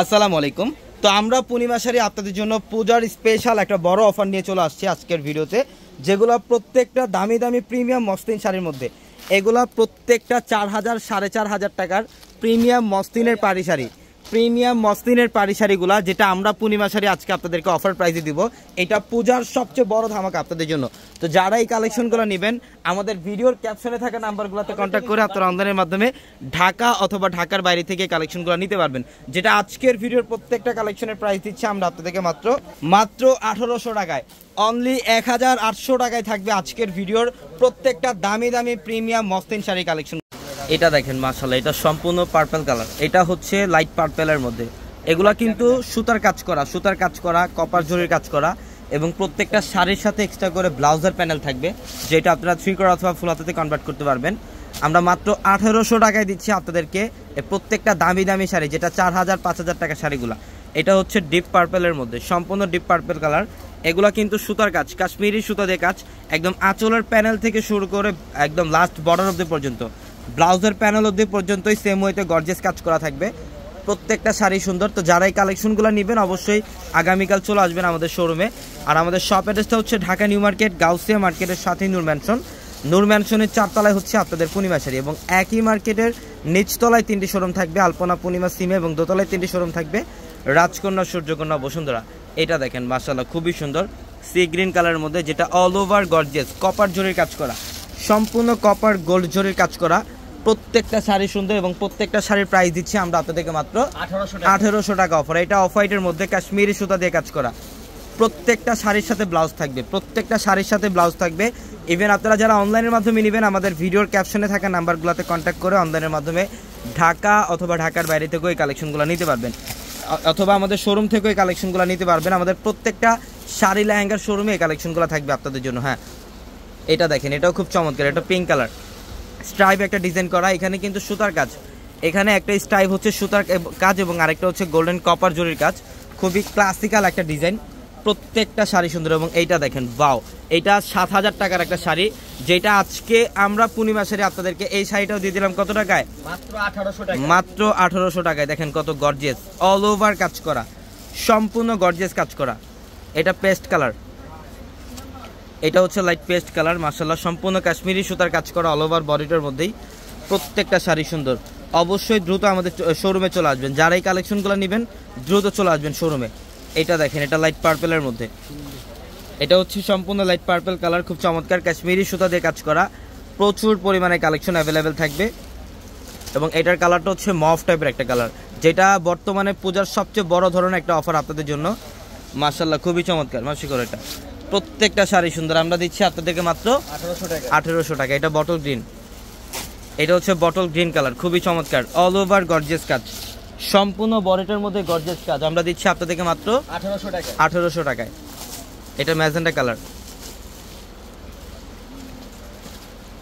আসসালামু আলাইকুম। তো আমরা পূর্ণিমা শাড়ি আপনাদের জন্য পূজার স্পেশাল একটা বড় অফার নিয়ে চলে আসছি আজকের ভিডিওতে, যেগুলো প্রত্যেকটা দামি দামি প্রিমিয়াম মসলিন শাড়ির মধ্যে। এগুলা প্রত্যেকটা 4000 4500 টাকার প্রিমিয়াম মসলিনের পাড়ি শাড়ি, প্রিমিয়াম মসলিনের পাড়ি শাড়িগুলা, যেটা আমরা পূর্ণিমা শাড়ি আজকে আপনাদেরকে অফার প্রাইসে দিব। এটা পূজার সবচেয়ে বড় ধামাকা আপনাদের জন্য। তো যারা এই কালেকশনগুলো নেবেন, আমাদের ভিডিওর ক্যাপশনে থাকা নাম্বারগুলোতে কন্ট্যাক্ট করে আপনারা অনলাইনের মাধ্যমে ঢাকা অথবা ঢাকার বাইরে থেকে কালেকশনগুলো নিতে পারবেন। যেটা আজকের ভিডিওর প্রত্যেকটা কালেকশনের প্রাইস দিচ্ছে আমরা আপনাদেরকে মাত্র 1800 টাকায়। অনলি 1800 টাকায় থাকবে আজকের ভিডিওর প্রত্যেকটা দামি দামি প্রিমিয়াম মসলিন শাড়ি কালেকশন। এটা দেখেন মাশাআল্লাহ, এটা সম্পূর্ণ পার্পল কালার, এটা হচ্ছে লাইট পার্পেলের মধ্যে। এগুলা কিন্তু সুতার কাজ করা কপার জরির কাজ করা, এবং প্রত্যেকটা শাড়ির সাথে এক্সট্রা করে ব্লাউজের প্যানেল থাকবে, যেটা আপনারা 3/4 অথবা ফুল হাতাতে কনভার্ট করতে পারবেন। আমরা মাত্র 1800 টাকায় দিচ্ছি আপনাদেরকে প্রত্যেকটা দামি দামি শাড়ি, যেটা 4000 5000 টাকা শাড়িগুলা। এটা হচ্ছে ডিপ পার্পেলের মধ্যে, সম্পূর্ণ ডিপ পার্পেল কালার। এগুলা কিন্তু সুতার কাজ, কাশ্মীরি সুতা দিয়ে কাজ, একদম আঁচলের প্যানেল থেকে শুরু করে একদম লাস্ট বর্ডার অবধি পর্যন্ত, ব্লাউজের প্যানেল অবধি পর্যন্তই সেম ওয়েতে গর্জিয়াস কাজ করা থাকবে। প্রত্যেকটা শাড়ি সুন্দর। তো যারা এই কালেকশনগুলো নেবেন অবশ্যই আগামীকাল চলে আসবেন আমাদের শোরুমে। আর আমাদের শপ অ্যাড্রেসটা হচ্ছে ঢাকা নিউ মার্কেট, গাউসিয়া মার্কেটের সাথেই নূর ম্যানশনের 4 তলায় হচ্ছে আপনাদের পূর্ণিমা শাড়ি, এবং একই মার্কেটের নিচতলায় 3টি শোরুম থাকবে, আলপনা, পূর্ণিমা, সিমে, এবং দোতলায় 3টি শোরুম থাকবে, রাজকন্যা, সূর্যকন্যা, বসুন্ধরা। এটা দেখেন মাশাআল্লাহ খুবই সুন্দর সি গ্রিন কালারের মধ্যে, যেটা অল ওভার গর্জিয়াস কপার জরির কাজ করা, সম্পূর্ণ কপার গোল্ড জরির কাজ করা। প্রত্যেকটা শাড়ি সুন্দর, এবং প্রত্যেকটা শাড়ির প্রাইস দিচ্ছি আমরা আপনাদেরকে মাত্র 1800 টাকা অফার। এটা অফ হোয়াইটের মধ্যে কাশ্মীরি সুতা দিয়ে কাজ করা, প্রত্যেকটা শাড়ির সাথে ব্লাউজ থাকবে, প্রত্যেকটা শাড়ির সাথে ব্লাউজ থাকবে। ইভেন আপনারা যারা অনলাইনের মাধ্যমে নেবেন, আমাদের ভিডিওর ক্যাপশনে থাকা নাম্বারগুলোতে কন্ট্যাক্ট করে অনলাইনের মাধ্যমে ঢাকা অথবা ঢাকার বাইরে থেকেও এই কালেকশনগুলো নিতে পারবেন, অথবা আমাদের শোরুম থেকেও এই কালেকশনগুলো নিতে পারবেন। আমাদের প্রত্যেকটা শাড়ি লেহেঙ্গার শোরুমে এই কালেকশনগুলো থাকবে আপনাদের জন্য। হ্যাঁ, এটা দেখেন, এটাও খুব চমৎকার, এটা পিঙ্ক কালার, স্ট্রাইপ একটা ডিজাইন করা, এখানে কিন্তু সুতার কাজ, এখানে একটা স্ট্রাইপ হচ্ছে সুতার কাজ, এবং আরেকটা হচ্ছে গোল্ডেন কপার জরির কাজ। খুবই ক্লাসিক্যাল একটা ডিজাইন, প্রত্যেকটা শাড়ি সুন্দর। এবং এইটা দেখেন, বাও, এটা 7000 টাকার একটা শাড়ি, যেটা আজকে আমরা পূর্ণিমা শাড়ি আপনাদেরকে এই শাড়িটাও দিয়ে দিলাম কত টাকায়? মাত্র 1800 টাকায়। দেখেন কত গর্জিয়াস, অল ওভার কাজ করা, সম্পূর্ণ গর্জিয়াস কাজ করা। এটা পেস্ট কালার, এটা হচ্ছে লাইট পেস্ট কালার, মাশাআল্লাহ সম্পূর্ণ কাশ্মীরি সুতার কাজ করা, অল ওভার বডিটার মধ্যেই প্রত্যেকটা শাড়ি সুন্দর। অবশ্যই দ্রুত আমাদের শোরুমে চলে আসবেন, যারা এই কালেকশনগুলো নেবেন দ্রুত চলে আসবেন শোরুমে। এটা দেখেন, এটা লাইট পার্পেলের মধ্যে, এটা হচ্ছে সম্পূর্ণ লাইট পার্পেল কালার, খুব চমৎকার কাশ্মীরি সুতা দিয়ে কাজ করা, প্রচুর পরিমাণে কালেকশন অ্যাভেলেবেল থাকবে। এবং এটার কালারটা হচ্ছে মফ টাইপের একটা কালার, যেটা বর্তমানে পূজার সবচেয়ে বড় ধরনের একটা অফার আপনাদের জন্য। মাশাআল্লাহ খুবই চমৎকার, মাসি করে এটা প্রত্যেকটা শাড়ি সুন্দর। আমরা দিচ্ছি আপনাদেরকে মাত্র 1800 টাকা। এটা বটল গ্রিন, এটা হচ্ছে বটল গ্রিন কালার, খুবই চমৎকার, অল ওভার গর্জিয়াস কাজ, সম্পূর্ণ বডিটার মধ্যে গর্জিয়াস কাজ। আমরা দিচ্ছি আপনাদেরকে মাত্র 1800 টাকায়। এটা ম্যাজেন্ডা কালার,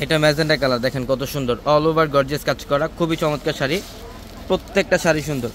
এটা ম্যাজেন্ডা কালার, দেখেন কত সুন্দর, অল ওভার গর্জিয়াস কাজ করা, খুবই চমৎকার শাড়ি, প্রত্যেকটা শাড়ি সুন্দর।